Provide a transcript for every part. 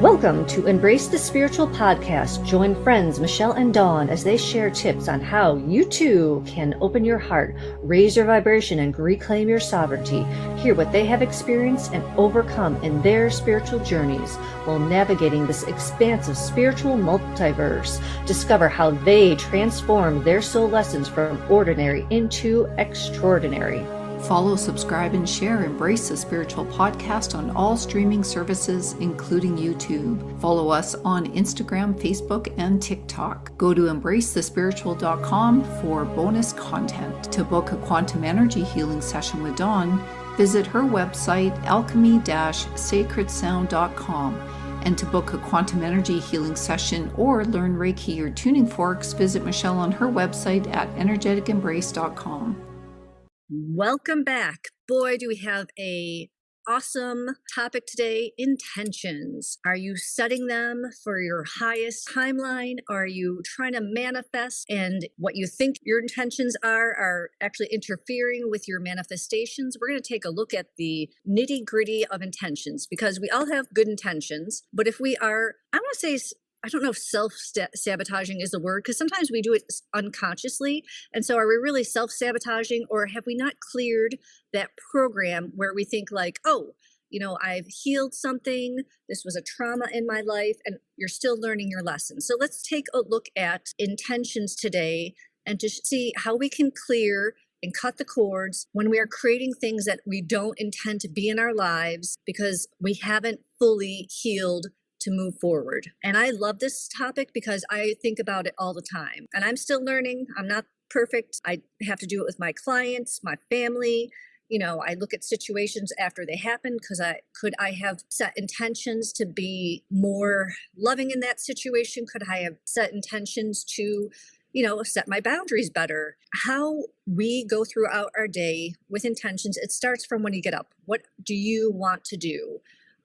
Welcome to Embrace the Spiritual Podcast. Join friends Michelle and Dawn as they share tips on how you too can open your heart, raise your vibration, and reclaim your sovereignty. Hear what they have experienced and overcome in their spiritual journeys while navigating this expansive spiritual multiverse. Discover how they transform their soul lessons from ordinary into extraordinary. Follow, subscribe, and share Embrace the Spiritual Podcast on all streaming services, including YouTube. Follow us on Instagram, Facebook, and TikTok. Go to embracethespiritual.com for bonus content. To book a quantum energy healing session with Dawn, visit her website, alchemy-sacredsound.com. And to book a quantum energy healing session or learn Reiki or Tuning Forks, visit Michelle on her website at energeticembrace.com. Welcome back. Boy, do we have a awesome topic today, intentions. Are you setting them for your highest timeline? Are you trying to manifest and what you think your intentions are actually interfering with your manifestations? We're going to take a look at the nitty-gritty of intentions because we all have good intentions, but if we are, I want to say, I don't know if self-sabotaging is the word, because sometimes we do it unconsciously. And so are we really self-sabotaging, or have we not cleared that program where we think like, oh, I've healed something. This was a trauma in my life, and you're still learning your lesson. So let's take a look at intentions today and to see how we can clear and cut the cords when we are creating things that we don't intend to be in our lives because we haven't fully healed to move forward. And I love this topic because I think about it all the time. And I'm still learning. I'm not perfect. I have to do it with my clients, my family. I look at situations after they happen because could I have set intentions to be more loving in that situation? Could I have set intentions to set my boundaries better? How we go throughout our day with intentions, it starts from when you get up. What do you want to do?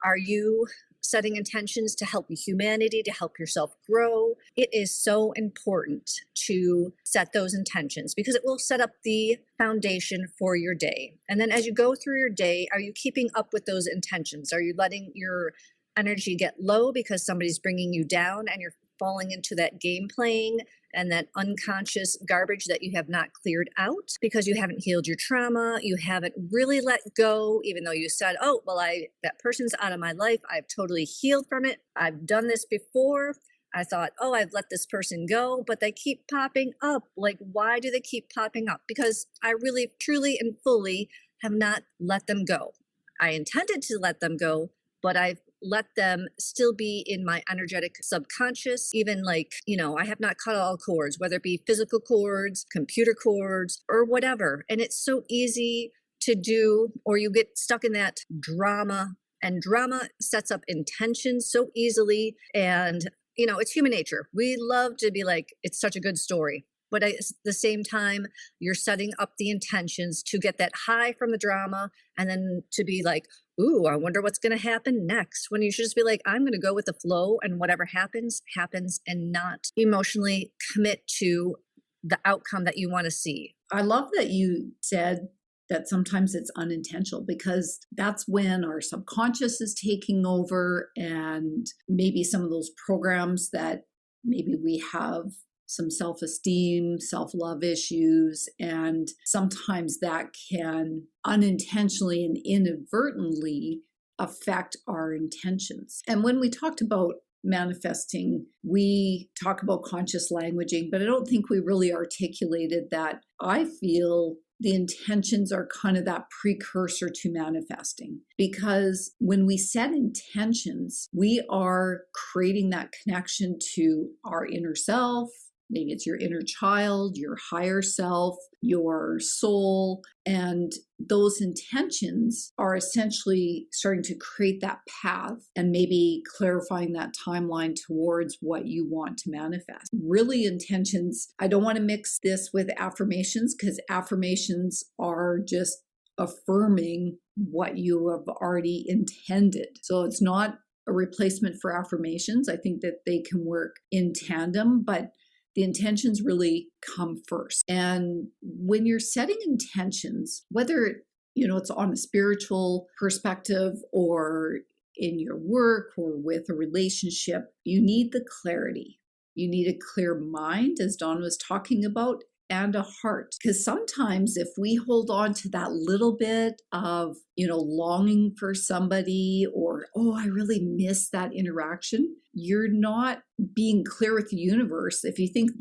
Are you setting intentions to help humanity, to help yourself grow? It is so important to set those intentions because it will set up the foundation for your day. And then as you go through your day, are you keeping up with those intentions? Are you letting your energy get low because somebody's bringing you down and you're falling into that game playing and that unconscious garbage that you have not cleared out because you haven't healed your trauma, you haven't really let go, even though you said, oh, well, that person's out of my life, I've totally healed from it, I've done this before, I thought, oh, I've let this person go, but they keep popping up. Like, why do they keep popping up? Because I really, truly, and fully have not let them go. I intended to let them go, but I've let them still be in my energetic subconscious, even I have not cut all cords, whether it be physical cords, computer cords, or whatever. And it's so easy to do, or you get stuck in that drama, and drama sets up intentions so easily. And, it's human nature. We love to be like, it's such a good story. But at the same time, you're setting up the intentions to get that high from the drama and then to be like, ooh, I wonder what's going to happen next. When you should just be like, I'm going to go with the flow and whatever happens, happens, and not emotionally commit to the outcome that you want to see. I love that you said that sometimes it's unintentional because that's when our subconscious is taking over and maybe some of those programs that maybe we have some self-esteem, self-love issues, and sometimes that can unintentionally and inadvertently affect our intentions. And when we talked about manifesting, we talk about conscious languaging, but I don't think we really articulated that. I feel the intentions are kind of that precursor to manifesting, because when we set intentions, we are creating that connection to our inner self. Maybe it's your inner child, your higher self, your soul, and those intentions are essentially starting to create that path and maybe clarifying that timeline towards what you want to manifest. Really, intentions, I don't want to mix this with affirmations because affirmations are just affirming what you have already intended. So it's not a replacement for affirmations. I think that they can work in tandem, but the intentions really come first. And when you're setting intentions, whether it's on a spiritual perspective or in your work or with a relationship, you need the clarity. You need a clear mind, as Dawn was talking about, and a heart. Because sometimes if we hold on to that little bit of, longing for somebody, or, oh, I really miss that interaction, you're not being clear with the universe. If you think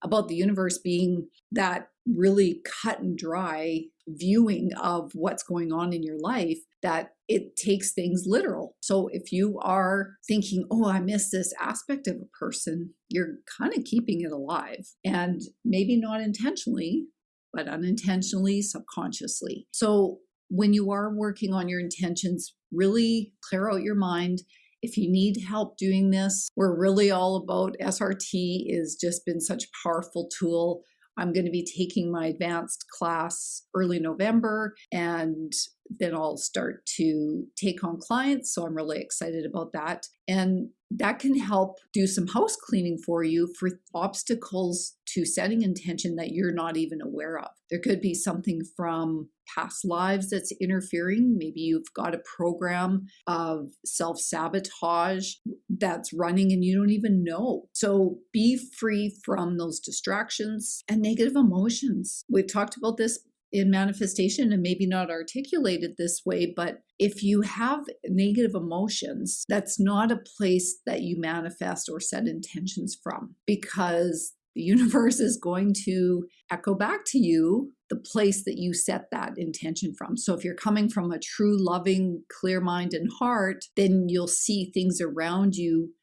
about the universe being that really cut and dry viewing of what's going on in your life, that it takes things literal. So if you are thinking, oh, I miss this aspect of a person, you're kind of keeping it alive, and maybe not intentionally, but unintentionally, subconsciously. So when you are working on your intentions, really clear out your mind. If you need help doing this, we're really all about SRT. Has just been such a powerful tool. I'm going to be taking my advanced class early November, and then I'll start to take on clients. So I'm really excited about that. And that can help do some house cleaning for you for obstacles to setting intention that you're not even aware of. There could be something from past lives that's interfering. Maybe you've got a program of self-sabotage that's running and you don't even know. So be free from those distractions and negative emotions. We've talked about this in manifestation and maybe not articulated this way, but if you have negative emotions, that's not a place that you manifest or set intentions from, because the universe is going to echo back to you the place that you set that intention from. So if you're coming from a true, loving, clear mind and heart, then you'll see things around you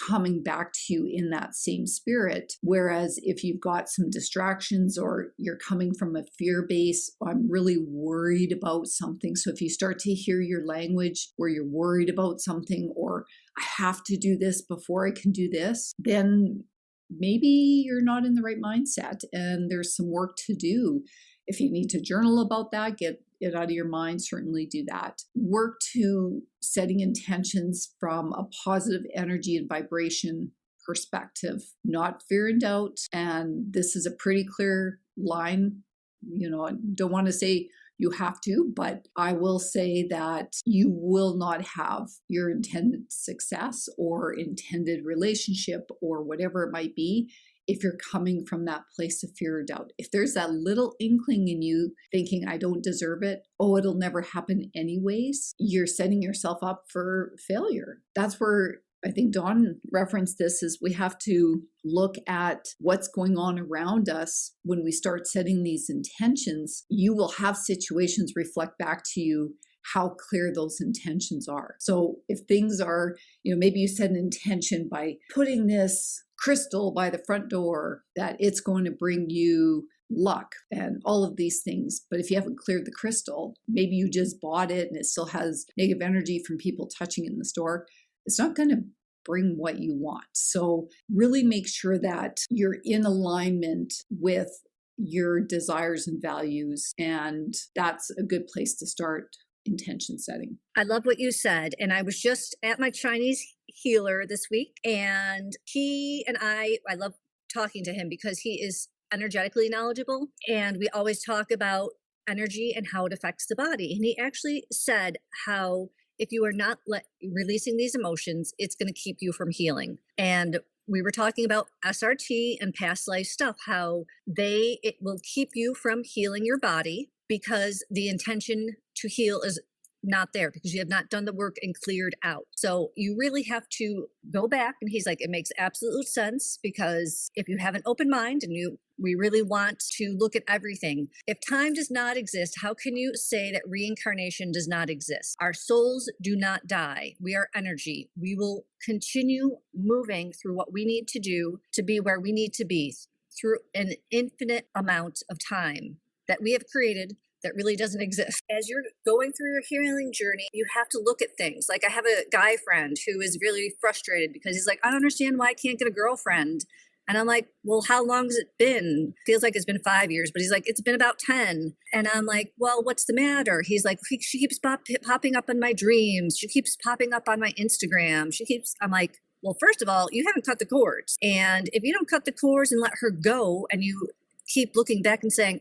coming back to you in that same spirit. Whereas if you've got some distractions or you're coming from a fear base, I'm really worried about something. So if you start to hear your language where you're worried about something, or I have to do this before I can do this, then maybe you're not in the right mindset and there's some work to do. If you need to journal about that, get it out of your mind, certainly do that. Work to setting intentions from a positive energy and vibration perspective, not fear and doubt. And this is a pretty clear line. I don't want to say you have to, but I will say that you will not have your intended success or intended relationship or whatever it might be if you're coming from that place of fear or doubt. If there's that little inkling in you thinking, I don't deserve it, oh, it'll never happen anyways, you're setting yourself up for failure. That's where I think Dawn referenced this, is we have to look at what's going on around us. When we start setting these intentions, you will have situations reflect back to you how clear those intentions are. So if things are, maybe you set an intention by putting this crystal by the front door, that it's going to bring you luck and all of these things. But if you haven't cleared the crystal, maybe you just bought it and it still has negative energy from people touching it in the store, it's not going to bring what you want. So really make sure that you're in alignment with your desires and values. And that's a good place to start intention setting. I love what you said. And I was just at my Chinese healer this week, and he and I love talking to him because he is energetically knowledgeable. And we always talk about energy and how it affects the body. And he actually said how if you are not releasing these emotions, it's going to keep you from healing. And we were talking about SRT and past life stuff, how it will keep you from healing your body because the intention to heal is not there, because you have not done the work and cleared out. So you really have to go back. And he's like, it makes absolute sense, because if you have an open mind and we really want to look at everything. If time does not exist, how can you say that reincarnation does not exist? Our souls do not die. We are energy. We will continue moving through what we need to do to be where we need to be through an infinite amount of time that we have created that really doesn't exist. As you're going through your healing journey, you have to look at things. Like, I have a guy friend who is really frustrated because he's like, I don't understand why I can't get a girlfriend. And I'm like, well, how long has it been? Feels like it's been 5 years, but he's like, it's been about 10. And I'm like, well, what's the matter? He's like, she keeps popping up in my dreams. She keeps popping up on my Instagram. I'm like, well, first of all, you haven't cut the cords. And if you don't cut the cords and let her go, and you keep looking back and saying,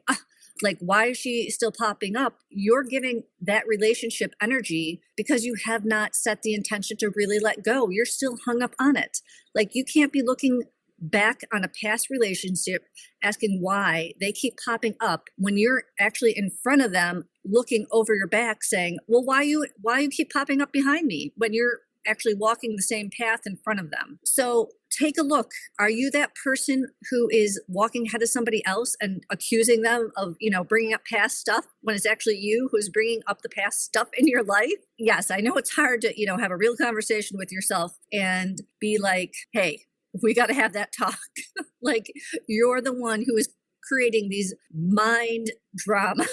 Like, why is she still popping up? You're giving that relationship energy because you have not set the intention to really let go. You're still hung up on it. Like, you can't be looking back on a past relationship asking why they keep popping up when you're actually in front of them looking over your back saying, well, why you keep popping up behind me when you're actually walking the same path in front of them. So take a look. Are you that person who is walking ahead of somebody else and accusing them of, bringing up past stuff when it's actually you who's bringing up the past stuff in your life? Yes, I know it's hard to, have a real conversation with yourself and be like, hey, we got to have that talk. Like, you're the one who is creating these mind drama.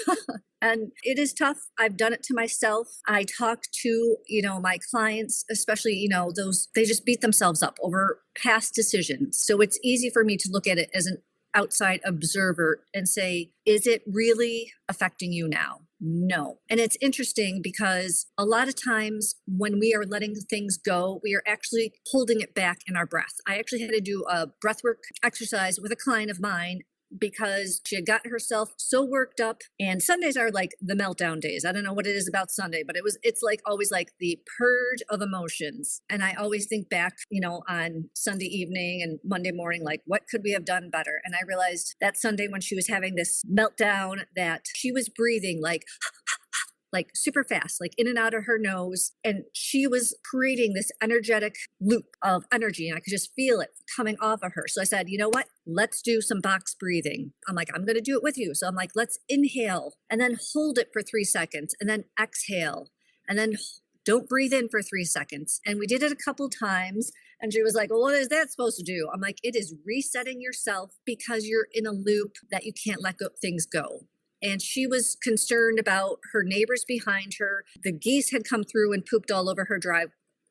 And it is tough. I've done it to myself. I talk to, my clients, especially, those, they just beat themselves up over past decisions. So it's easy for me to look at it as an outside observer and say, is it really affecting you now? No. And it's interesting because a lot of times when we are letting things go, we are actually holding it back in our breath. I actually had to do a breathwork exercise with a client of mine because she had gotten herself so worked up, and Sundays are like the meltdown days. I don't know what it is about Sunday, but it's like always like the purge of emotions. And I always think back, on Sunday evening and Monday morning, like, what could we have done better? And I realized that Sunday when she was having this meltdown that she was breathing like super fast, like in and out of her nose. And she was creating this energetic loop of energy, and I could just feel it coming off of her. So I said, you know what? Let's do some box breathing. I'm like, I'm going to do it with you. So I'm like, let's inhale and then hold it for 3 seconds and then exhale and then don't breathe in for 3 seconds. And we did it a couple times. And she was like, well, what is that supposed to do? I'm like, it is resetting yourself because you're in a loop that you can't let things go. And she was concerned about her neighbors behind her. The geese had come through and pooped all over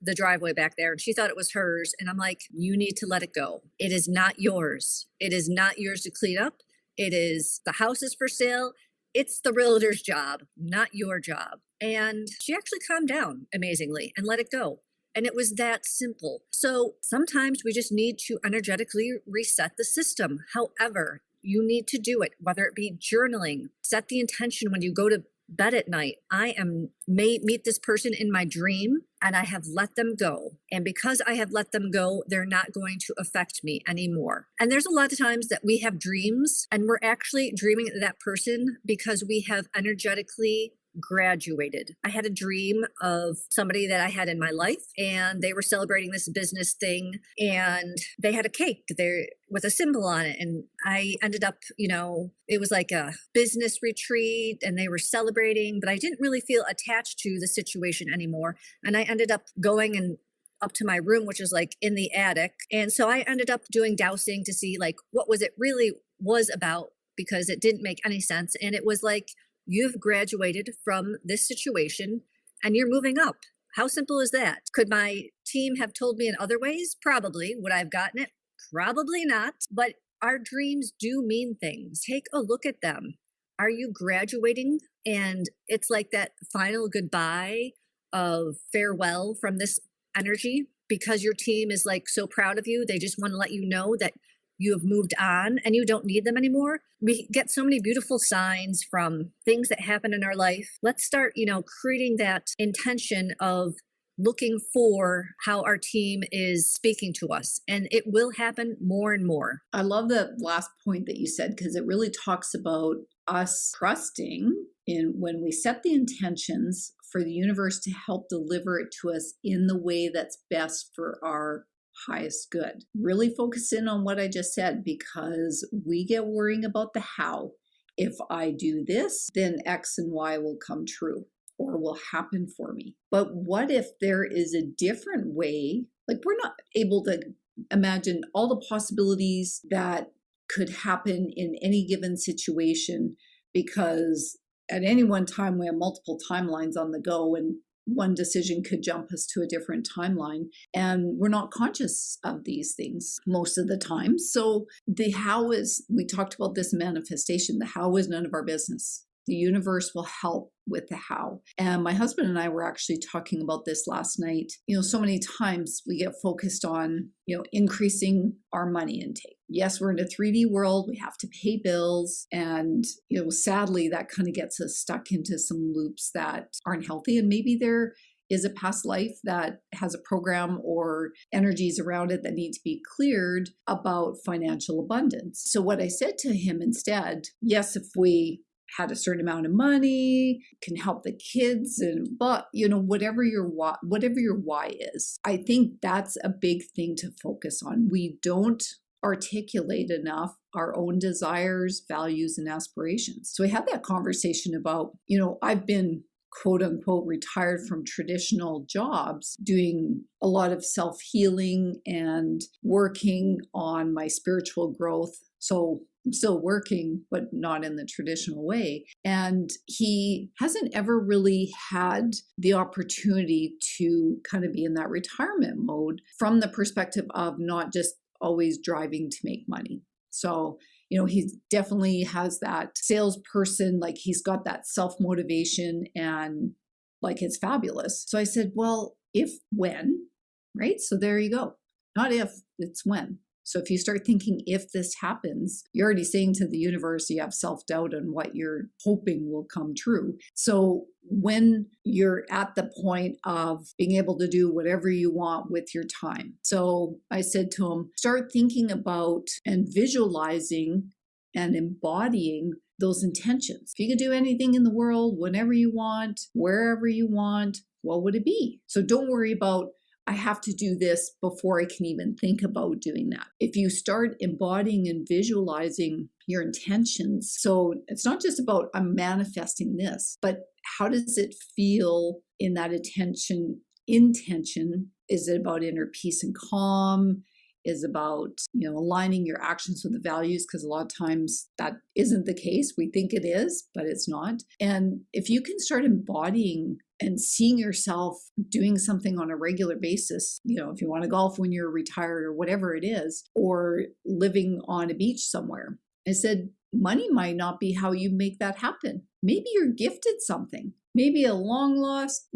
the driveway back there, and she thought it was hers. And I'm like, you need to let it go. It is not yours. It is not yours to clean up. The house is for sale. It's the realtor's job, not your job. And she actually calmed down amazingly and let it go. And it was that simple. So sometimes we just need to energetically reset the system. However, you need to do it, whether it be journaling. Set the intention when you go to bed at night. I may meet this person in my dream, and I have let them go. And because I have let them go, they're not going to affect me anymore. And there's a lot of times that we have dreams and we're actually dreaming of that person because we have energetically graduated. I had a dream of somebody that I had in my life, and they were celebrating this business thing, and they had a cake there with a symbol on it. And I ended up, it was like a business retreat and they were celebrating, but I didn't really feel attached to the situation anymore. And I ended up going and up to my room, which is like in the attic. And so I ended up doing dowsing to see like what was it really was about, because it didn't make any sense. And it was like, you've graduated from this situation and you're moving up. How simple is that? Could my team have told me in other ways? Probably. Would I have gotten it? Probably not. But our dreams do mean things. Take a look at them. Are you graduating? And it's like that final goodbye of farewell from this energy because your team is like so proud of you. They just want to let you know that you have moved on and you don't need them anymore. We get so many beautiful signs from things that happen in our life. Let's start, creating that intention of looking for how our team is speaking to us. And it will happen more and more. I love the last point that you said, because it really talks about us trusting in when we set the intentions for the universe to help deliver it to us in the way that's best for our highest good. Really focus in on what I just said, because we get worrying about the how. If I do this, then X and Y will come true or will happen for me. But what if there is a different way? Like, we're not able to imagine all the possibilities that could happen in any given situation, because at any one time we have multiple timelines on the go, and one decision could jump us to a different timeline, and we're not conscious of these things most of the time. So the how is, we talked about this manifestation, the how is none of our business. The universe will help with the how. And my husband and I were actually talking about this last night. So many times we get focused on, increasing our money intake. yes, we're in a 3D world, we have to pay bills. And, sadly, that kind of gets us stuck into some loops that aren't healthy. And maybe there is a past life that has a program or energies around it that need to be cleared about financial abundance. So what I said to him instead, yes, if we had a certain amount of money, can help the kids, but whatever your why is, I think that's a big thing to focus on. We don't articulate enough our own desires, values, and aspirations. So I had that conversation about, I've been quote unquote retired from traditional jobs, doing a lot of self-healing and working on my spiritual growth. So I'm still working, but not in the traditional way. And he hasn't ever really had the opportunity to kind of be in that retirement mode from the perspective of not just always driving to make money. So he definitely has that salesperson, like he's got that self-motivation and like it's fabulous. So I said, well, when, right? So there you go. Not if, it's when. So if you start thinking, if this happens, you're already saying to the universe, you have self-doubt on what you're hoping will come true. So when you're at the point of being able to do whatever you want with your time. So I said to him, start thinking about and visualizing and embodying those intentions. If you could do anything in the world, whenever you want, wherever you want, what would it be? So don't worry about, I have to do this before I can even think about doing that. If you start embodying and visualizing your intentions, so it's not just about I'm manifesting this, but how does it feel in that intention? Is it about inner peace and calm? Is about, aligning your actions with the values, because a lot of times that isn't the case. We think it is, but it's not. And if you can start embodying and seeing yourself doing something on a regular basis, if you want to golf when you're retired or whatever it is, or living on a beach somewhere. I said, money might not be how you make that happen. Maybe you're gifted something. Maybe a long lost,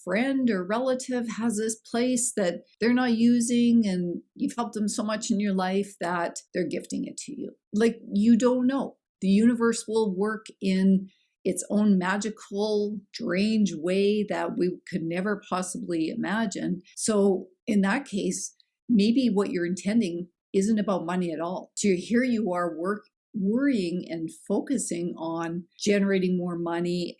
friend or relative has this place that they're not using and you've helped them so much in your life that they're gifting it to you. Like, you don't know. The universe will work in its own magical, strange way that we could never possibly imagine. So in that case, maybe what you're intending isn't about money at all. So here you are worrying and focusing on generating more money,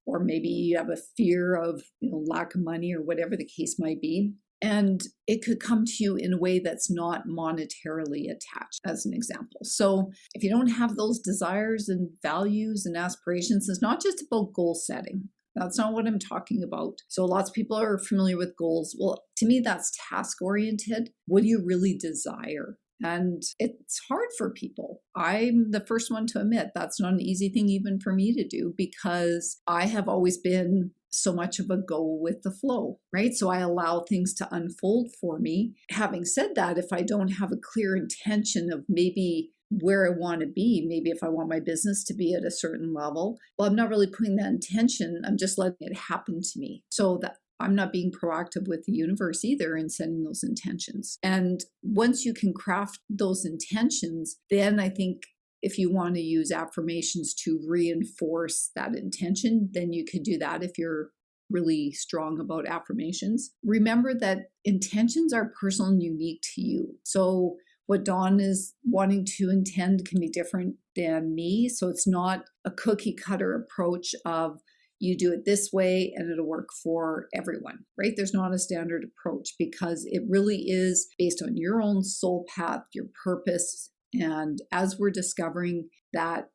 or maybe you have a fear of lack of money or whatever the case might be. And it could come to you in a way that's not monetarily attached, as an example. So if you don't have those desires and values and aspirations, it's not just about goal setting. That's not what I'm talking about. So lots of people are familiar with goals. Well, to me, that's task oriented. What do you really desire? And it's hard for people. I'm the first one to admit that's not an easy thing even for me to do, because I have always been so much of a go with the flow, right? So I allow things to unfold for me. Having said that, if I don't have a clear intention of maybe where I want to be, maybe if I want my business to be at a certain level, well, I'm not really putting that intention. I'm just letting it happen to me. So that I'm not being proactive with the universe either in setting those intentions. And once you can craft those intentions, then I think if you want to use affirmations to reinforce that intention, then you could do that if you're really strong about affirmations. Remember that intentions are personal and unique to you. So what Dawn is wanting to intend can be different than me. So it's not a cookie cutter approach of you do it this way and it'll work for everyone, right? There's not a standard approach, because it really is based on your own soul path, your purpose. And as we're discovering that,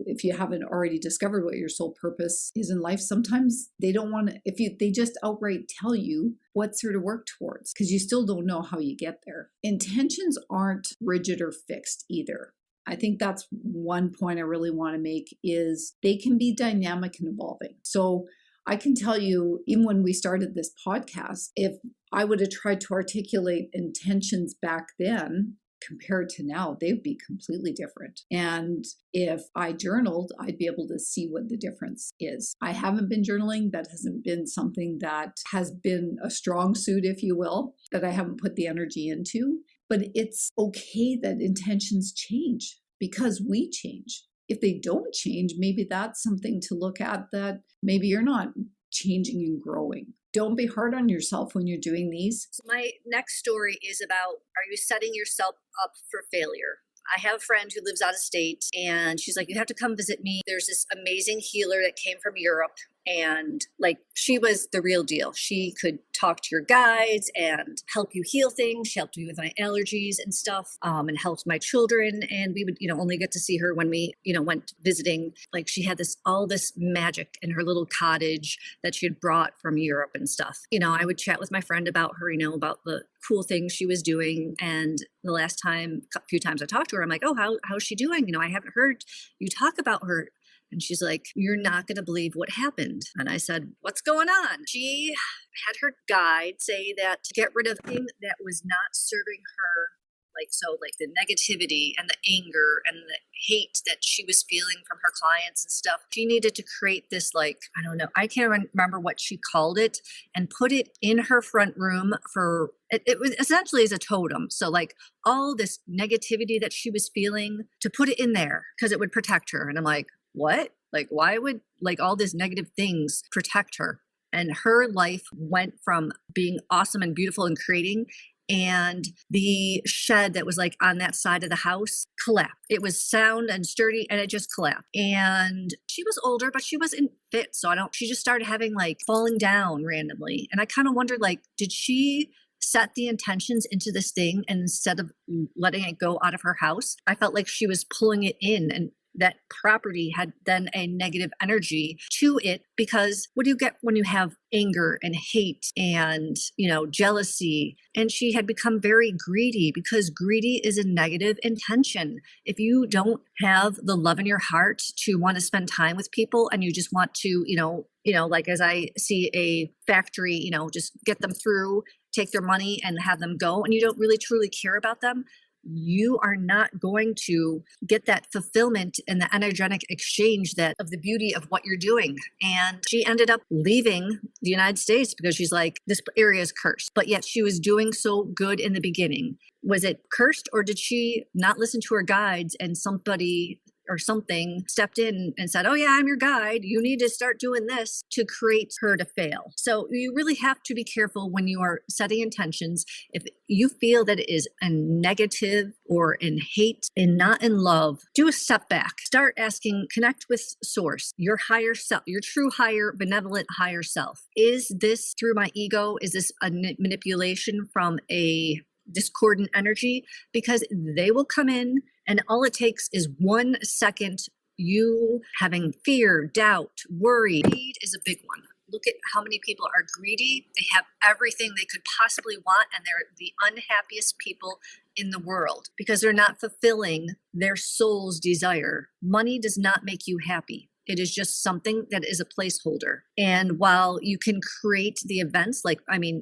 if you haven't already discovered what your soul purpose is in life, sometimes they don't want to, they just outright tell you what sort of work towards, because you still don't know how you get there. Intentions aren't rigid or fixed either. I think that's one point I really want to make, is they can be dynamic and evolving. So I can tell you, even when we started this podcast, if I would have tried to articulate intentions back then compared to now, they would be completely different. And if I journaled, I'd be able to see what the difference is. I haven't been journaling. That hasn't been something that has been a strong suit, if you will, that I haven't put the energy into. But it's okay that intentions change because we change. If they don't change, maybe that's something to look at, that maybe you're not changing and growing. Don't be hard on yourself when you're doing these. So my next story is about, are you setting yourself up for failure? I have a friend who lives out of state, and she's like, you have to come visit me. There's this amazing healer that came from Europe, and like, she was the real deal. She could talk to your guides and help you heal things. She helped me with my allergies and stuff, and helped my children. And we would, only get to see her when we, went visiting. Like, she had all this magic in her little cottage that she had brought from Europe and stuff. I would chat with my friend about her, about the cool things she was doing. And the last time, a few times I talked to her, I'm like, oh, how's she doing? I haven't heard you talk about her. And she's like, you're not going to believe what happened. And I said, what's going on? She had her guide say that to get rid of anything that was not serving her, like the negativity and the anger and the hate that she was feeling from her clients and stuff. She needed to create this, I don't know, I can't remember what she called it, and put it in her front room for, it was essentially as a totem. So all this negativity that she was feeling, to put it in there because it would protect her. And I'm like, what? Why would all these negative things protect her? And her life went from being awesome and beautiful and creating, and the shed that was on that side of the house collapsed. It was sound and sturdy, and it just collapsed. And she was older, but she wasn't fit. So she just started having falling down randomly. And I kind of wondered, did she set the intentions into this thing, and instead of letting it go out of her house, I felt like she was pulling it in, and that property had then a negative energy to it. Because what do you get when you have anger and hate and, jealousy? And she had become very greedy, because greedy is a negative intention. If you don't have the love in your heart to want to spend time with people, and you just want to, as I see a factory, just get them through, take their money and have them go, and you don't really truly care about them, you are not going to get that fulfillment and the energetic exchange of the beauty of what you're doing. And she ended up leaving the United States because she's like, this area is cursed. But yet she was doing so good in the beginning. Was it cursed, or did she not listen to her guides, and somebody or something stepped in and said, oh yeah, I'm your guide, you need to start doing this, to create her to fail? So you really have to be careful when you are setting intentions. If you feel that it is a negative or in hate and not in love, do a step back. Start asking, connect with source, your higher self, your true higher, benevolent higher self. Is this through my ego? Is this a manipulation from a discordant energy? Because they will come in, and all it takes is 1 second, you having fear, doubt, worry. Greed is a big one. Look at how many people are greedy. They have everything they could possibly want, and they're the unhappiest people in the world because they're not fulfilling their soul's desire. Money does not make you happy. It is just something that is a placeholder. And while you can create the events,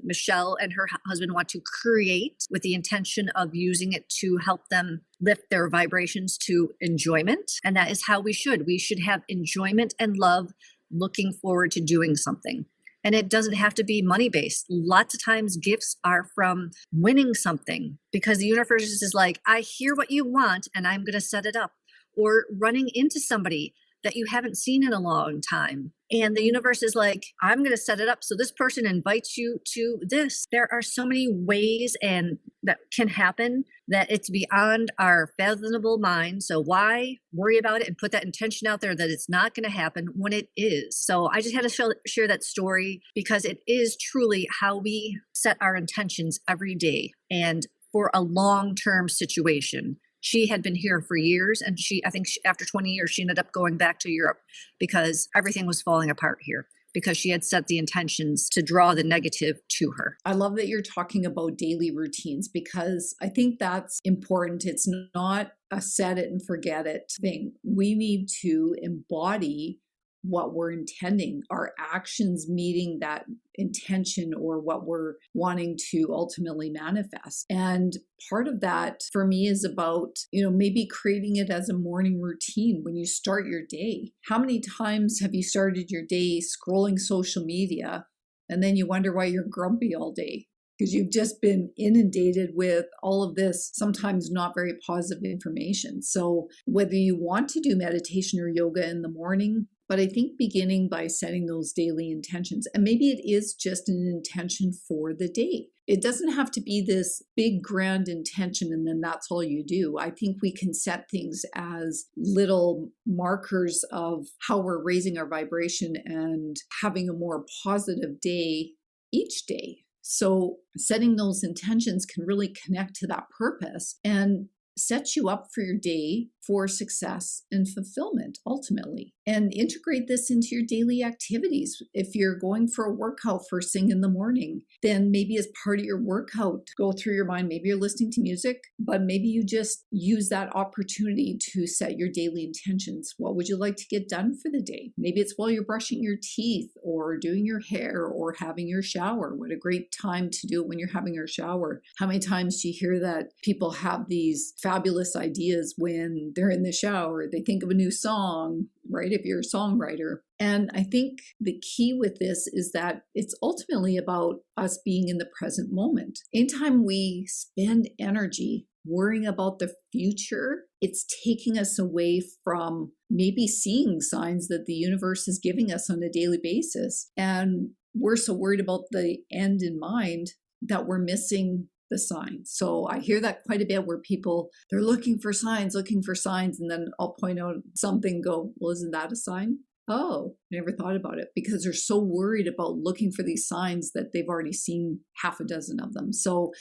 Michelle and her husband want to create with the intention of using it to help them lift their vibrations to enjoyment. And that is how we should. We should have enjoyment and love, looking forward to doing something. And it doesn't have to be money-based. Lots of times gifts are from winning something, because the universe is like, I hear what you want and I'm going to set it up. Or running into somebody that you haven't seen in a long time, and the universe is like, I'm going to set it up so this person invites you to this. There are so many ways and that can happen that it's beyond our fathomable mind. So why worry about it and put that intention out there that it's not going to happen when it is? So I just had to share that story, because it is truly how we set our intentions every day, and for a long-term situation. She had been here for years, and I think after 20 years, she ended up going back to Europe because everything was falling apart here, because she had set the intentions to draw the negative to her. I love that you're talking about daily routines, because I think that's important. It's not a set it and forget it thing. We need to embody what we're intending, our actions meeting that intention or what we're wanting to ultimately manifest. And part of that for me is about, maybe creating it as a morning routine when you start your day. How many times have you started your day scrolling social media, and then you wonder why you're grumpy all day? because you've just been inundated with all of this, sometimes not very positive information. So whether you want to do meditation or yoga in the morning, but I think beginning by setting those daily intentions, and maybe it is just an intention for the day. It doesn't have to be this big grand intention and then that's all you do. I think we can set things as little markers of how we're raising our vibration and having a more positive day each day. So setting those intentions can really connect to that purpose and set you up for your day for success and fulfillment ultimately. And integrate this into your daily activities. If you're going for a workout first thing in the morning, then maybe as part of your workout, go through your mind, maybe you're listening to music, but maybe you just use that opportunity to set your daily intentions. What would you like to get done for the day? Maybe it's while you're brushing your teeth or doing your hair or having your shower. What a great time to do it when you're having your shower. How many times do you hear that people have these fabulous ideas when they're in the shower? They think of a new song, right? If you're a songwriter. And I think the key with this is that it's ultimately about us being in the present moment. Anytime we spend energy worrying about the future, it's taking us away from maybe seeing signs that the universe is giving us on a daily basis. And we're so worried about the end in mind that we're missing the signs. So I hear that quite a bit where people, they're looking for signs, and then I'll point out something, go, well, isn't that a sign? Oh, I never thought about it, because they're so worried about looking for these signs that they've already seen half a dozen of them. So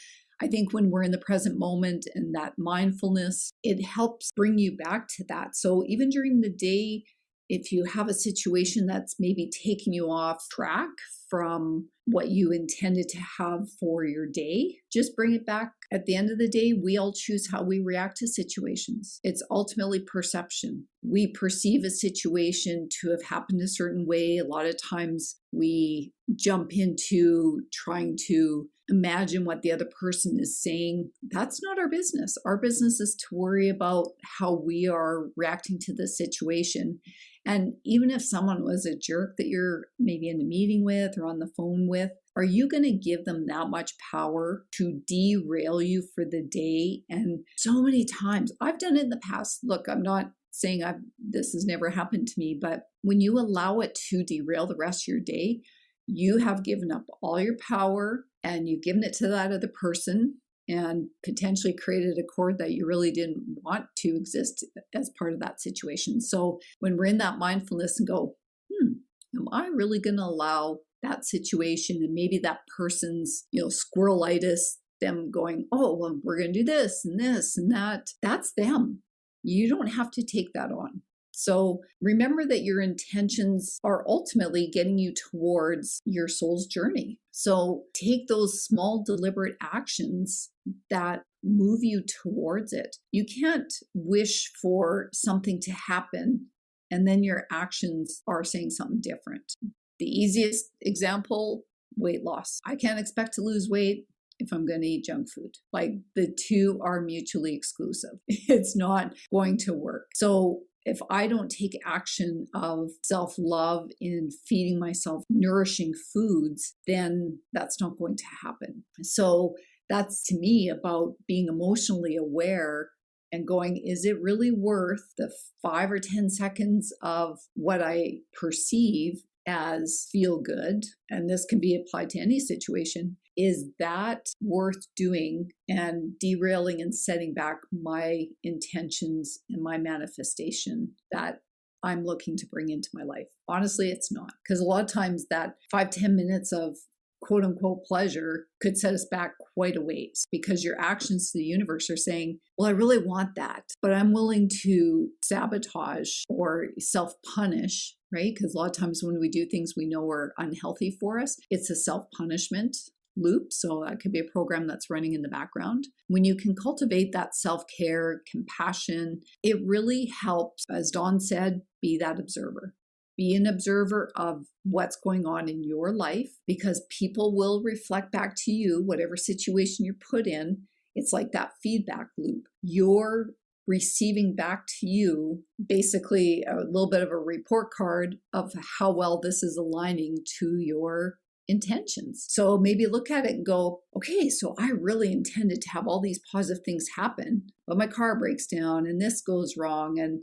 I think when we're in the present moment and that mindfulness, it helps bring you back to that. So even during the day, if you have a situation that's maybe taking you off track from what you intended to have for your day, just bring it back. At the end of the day, we all choose how we react to situations. It's ultimately perception. We perceive a situation to have happened a certain way. A lot of times we jump into trying to imagine what the other person is saying. That's not our business. Our business is to worry about how we are reacting to the situation. And even if someone was a jerk that you're maybe in a meeting with or on the phone with, are you going to give them that much power to derail you for the day? And so many times, I've done it in the past. Look, I'm not saying this has never happened to me, but when you allow it to derail the rest of your day, you have given up all your power and you've given it to that other person and potentially created a cord that you really didn't want to exist as part of that situation. So when we're in that mindfulness and go, am I really going to allow that situation and maybe that person's, squirrelitis, them going, oh, well, we're going to do this and that. That's them. You don't have to take that on. So remember that your intentions are ultimately getting you towards your soul's journey. So take those small, deliberate actions that move you towards it. You can't wish for something to happen and then your actions are saying something different. The easiest example, weight loss. I can't expect to lose weight if I'm going to eat junk food. Like, the two are mutually exclusive. It's not going to work. So if I don't take action of self-love in feeding myself nourishing foods, then that's not going to happen. So that's, to me, about being emotionally aware and going, is it really worth the 5 or 10 seconds of what I perceive as feel good? And this can be applied to any situation. Is that worth doing and derailing and setting back my intentions and my manifestation that I'm looking to bring into my life? Honestly, it's not. Because a lot of times that 5-10 minutes of quote unquote pleasure could set us back quite a ways, because your actions to the universe are saying, well, I really want that, but I'm willing to sabotage or self-punish, right? Because a lot of times when we do things we know are unhealthy for us, it's a self-punishment loop. So that could be a program that's running in the background. When you can cultivate that self-care, compassion, it really helps, as Dawn said, be that observer. Be an observer of what's going on in your life, because people will reflect back to you whatever situation you're put in. It's like that feedback loop. You're receiving back to you basically a little bit of a report card of how well this is aligning to your intentions. So maybe look at it and go, okay, so I really intended to have all these positive things happen, but my car breaks down and this goes wrong. And,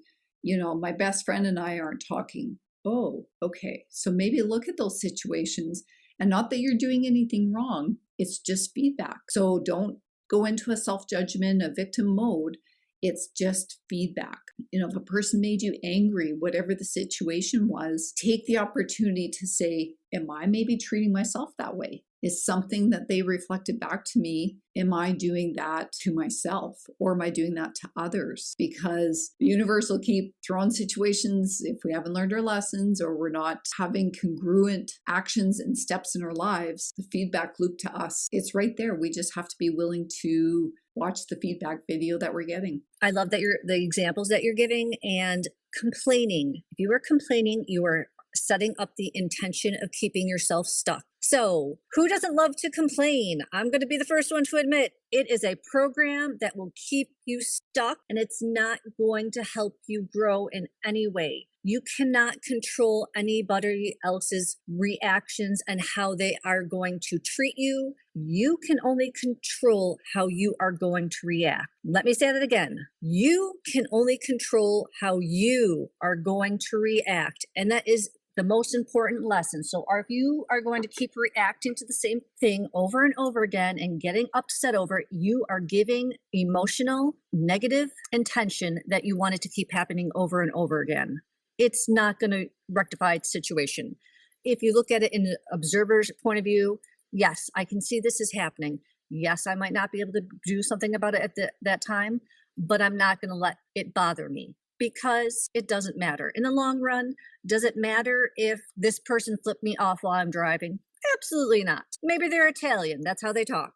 my best friend and I aren't talking. Oh, okay. So maybe look at those situations, and not that you're doing anything wrong. It's just feedback. So don't go into a self-judgment, a victim mode. It's just feedback. If a person made you angry, whatever the situation was, take the opportunity to say, am I maybe treating myself that way? Is something that they reflected back to me, am I doing that to myself, or am I doing that to others? Because the universe will keep throwing situations if we haven't learned our lessons or we're not having congruent actions and steps in our lives. The feedback loop to us, it's right there. We just have to be willing to watch the feedback video that we're getting. I love that the examples that you're giving. And complaining. If you are complaining, you are setting up the intention of keeping yourself stuck. So, who doesn't love to complain? I'm going to be the first one to admit it is a program that will keep you stuck, and it's not going to help you grow in any way. You cannot control anybody else's reactions and how they are going to treat you. You can only control how you are going to react. Let me say that again. You can only control how you are going to react. And that is the most important lesson. So if you are going to keep reacting to the same thing over and over again and getting upset over it, you are giving emotional, negative intention that you want it to keep happening over and over again. It's not going to rectify the situation. If you look at it in the observer's point of view, yes, I can see this is happening. Yes, I might not be able to do something about it at that time, but I'm not going to let it bother me, because it doesn't matter. In the long run, does it matter if this person flipped me off while I'm driving? Absolutely not. Maybe they're Italian. That's how they talk.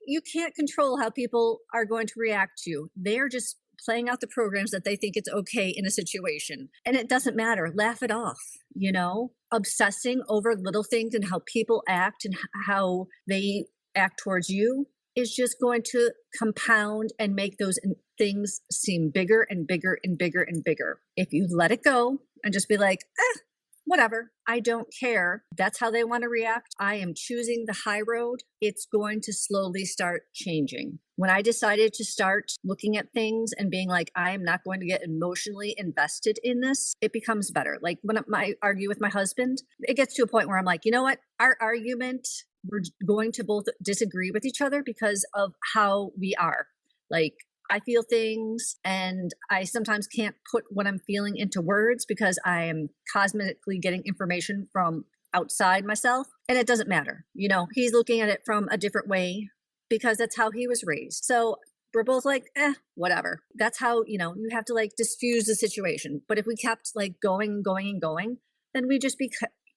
You can't control how people are going to react to you. They're just playing out the programs that they think it's okay in a situation. And it doesn't matter. Laugh it off, Obsessing over little things and how people act and how they act towards you is just going to compound and make those things seem bigger and bigger and bigger and bigger. If you let it go and just be like, whatever, I don't care. That's how they want to react. I am choosing the high road. It's going to slowly start changing. When I decided to start looking at things and being like, I am not going to get emotionally invested in this, it becomes better. Like when I argue with my husband, it gets to a point where I'm like, you know what? Our argument, we're going to both disagree with each other because of how we are. Like, I feel things and I sometimes can't put what I'm feeling into words because I am cosmetically getting information from outside myself, and it doesn't matter. He's looking at it from a different way because that's how he was raised. So we're both like, whatever. That's how, you have to like diffuse the situation. But if we kept like going and going and going, then we'd just be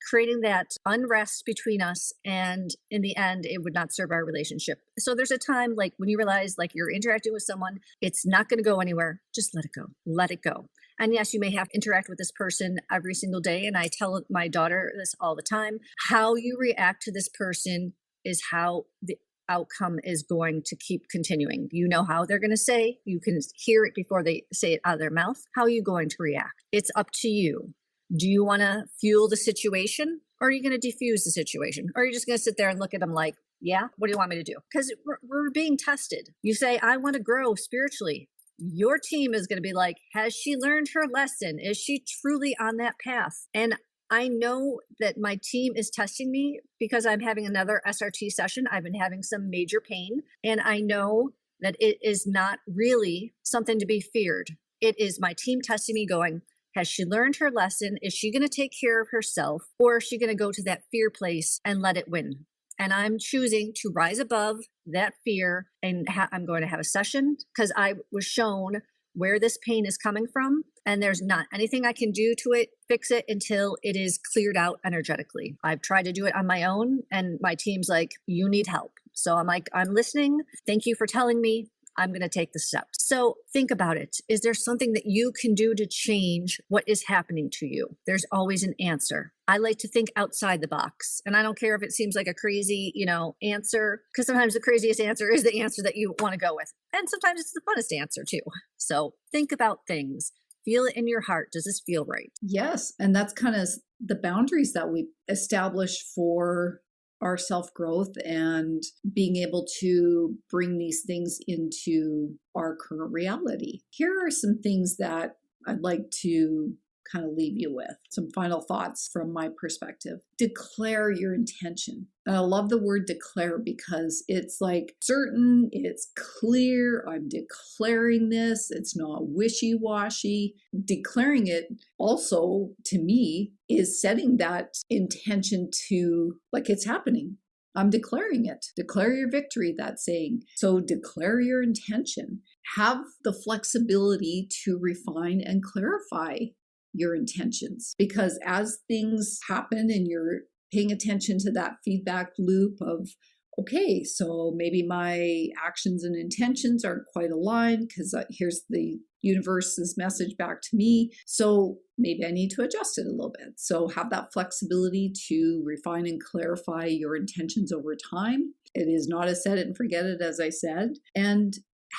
creating that unrest between us, and in the end it would not serve our relationship. So there's a time like when you realize like you're interacting with someone, it's not going to go anywhere, just let it go. And yes, you may have to interact with this person every single day, and I tell my daughter this all the time. How you react to this person is how the outcome is going to keep continuing. You know how they're going to say, you can hear it before they say it out of their mouth. How are you going to react? It's up to you. Do you want to fuel the situation, or are you going to diffuse the situation? Or are you just going to sit there and look at them like, yeah, what do you want me to do? Because we're being tested. You say, I want to grow spiritually. Your team is going to be like, has she learned her lesson? Is she truly on that path? And I know that my team is testing me because I'm having another SRT session. I've been having some major pain, and I know that it is not really something to be feared. It is my team testing me going, has she learned her lesson? Is she going to take care of herself, or is she going to go to that fear place and let it win? And I'm choosing to rise above that fear, and I'm going to have a session because I was shown where this pain is coming from, and there's not anything I can do to fix it until it is cleared out energetically. I've tried to do it on my own, and my team's like, you need help. So I'm like, I'm listening. Thank you for telling me. I'm going to take the steps. So think about it. Is there something that you can do to change what is happening to you? There's always an answer. I like to think outside the box, and I don't care if it seems like a crazy, answer, because sometimes the craziest answer is the answer that you want to go with. And sometimes it's the funnest answer too. So think about things. Feel it in your heart. Does this feel right? Yes. And that's kind of the boundaries that we establish for our self-growth and being able to bring these things into our current reality. Here are some things that I'd like to kind of leave you with, some final thoughts from my perspective. Declare your intention. And I love the word declare because it's like certain, it's clear, I'm declaring this, it's not wishy-washy. Declaring it also, to me, is setting that intention to like it's happening. I'm declaring it. Declare your victory, that saying. So declare your intention. Have the flexibility to refine and clarify your intentions, because as things happen and you're paying attention to that feedback loop of, okay, so maybe my actions and intentions aren't quite aligned because here's the universe's message back to me. So maybe I need to adjust it a little bit. So have that flexibility to refine and clarify your intentions over time. It is not a set it and forget it, as I said. And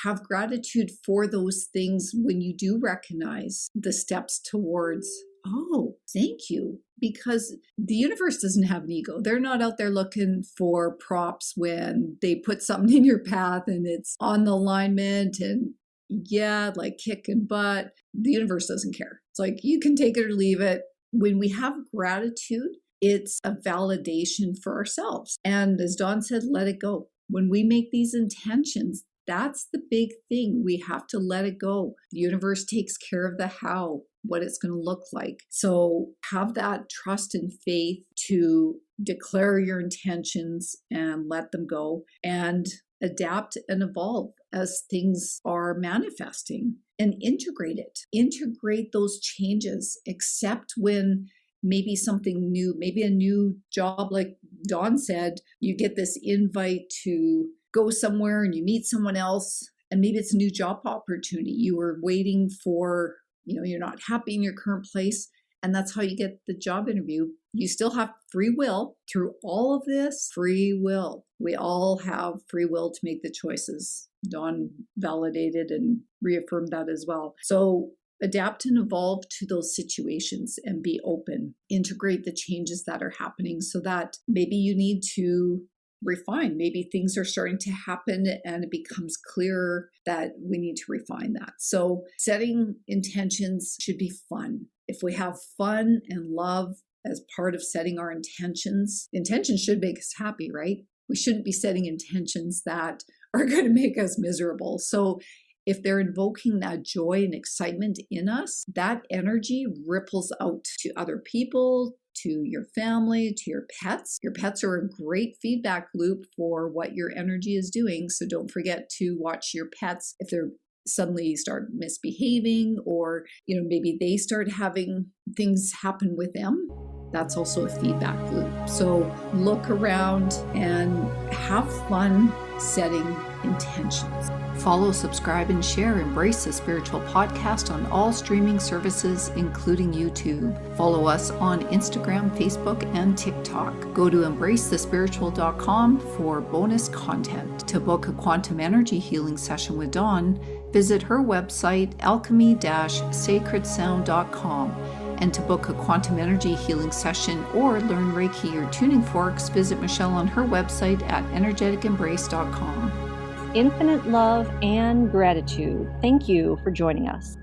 have gratitude for those things when you do recognize the steps towards, oh, thank you. Because the universe doesn't have an ego. They're not out there looking for props when they put something in your path and it's on the alignment and yeah, like kicking butt. The universe doesn't care. It's like you can take it or leave it. When we have gratitude, it's a validation for ourselves. And as Dawn said, let it go. When we make these intentions, that's the big thing. We have to let it go. The universe takes care of the how, what it's going to look like. So have that trust and faith to declare your intentions and let them go and adapt and evolve as things are manifesting and integrate it. Integrate those changes, except when maybe something new, maybe a new job, like Dawn said, you get this invite to go somewhere and you meet someone else, and maybe it's a new job opportunity. You were waiting for, you're not happy in your current place, and that's how you get the job interview. You still have free will through all of this. Free will. We all have free will to make the choices. Dawn validated and reaffirmed that as well. So adapt and evolve to those situations and be open. Integrate the changes that are happening so that maybe you need to refine. Maybe things are starting to happen and it becomes clearer that we need to refine that. So setting intentions should be fun. If we have fun and love as part of setting our intentions should make us happy, right? We shouldn't be setting intentions that are going to make us miserable. So if they're invoking that joy and excitement in us, that energy ripples out to other people, to your family, to your pets. Your pets are a great feedback loop for what your energy is doing. So don't forget to watch your pets if they're suddenly start misbehaving, or maybe they start having things happen with them. That's also a feedback loop. So look around and have fun setting intentions. Follow, subscribe, and share Embrace the Spiritual podcast on all streaming services, including YouTube. Follow us on Instagram, Facebook, and TikTok. Go to embracethespiritual.com for bonus content. To book a quantum energy healing session with Dawn, visit her website, alchemy-sacredsound.com. And to book a quantum energy healing session or learn Reiki or Tuning Forks, visit Michelle on her website at energeticembrace.com. Infinite love and gratitude. Thank you for joining us.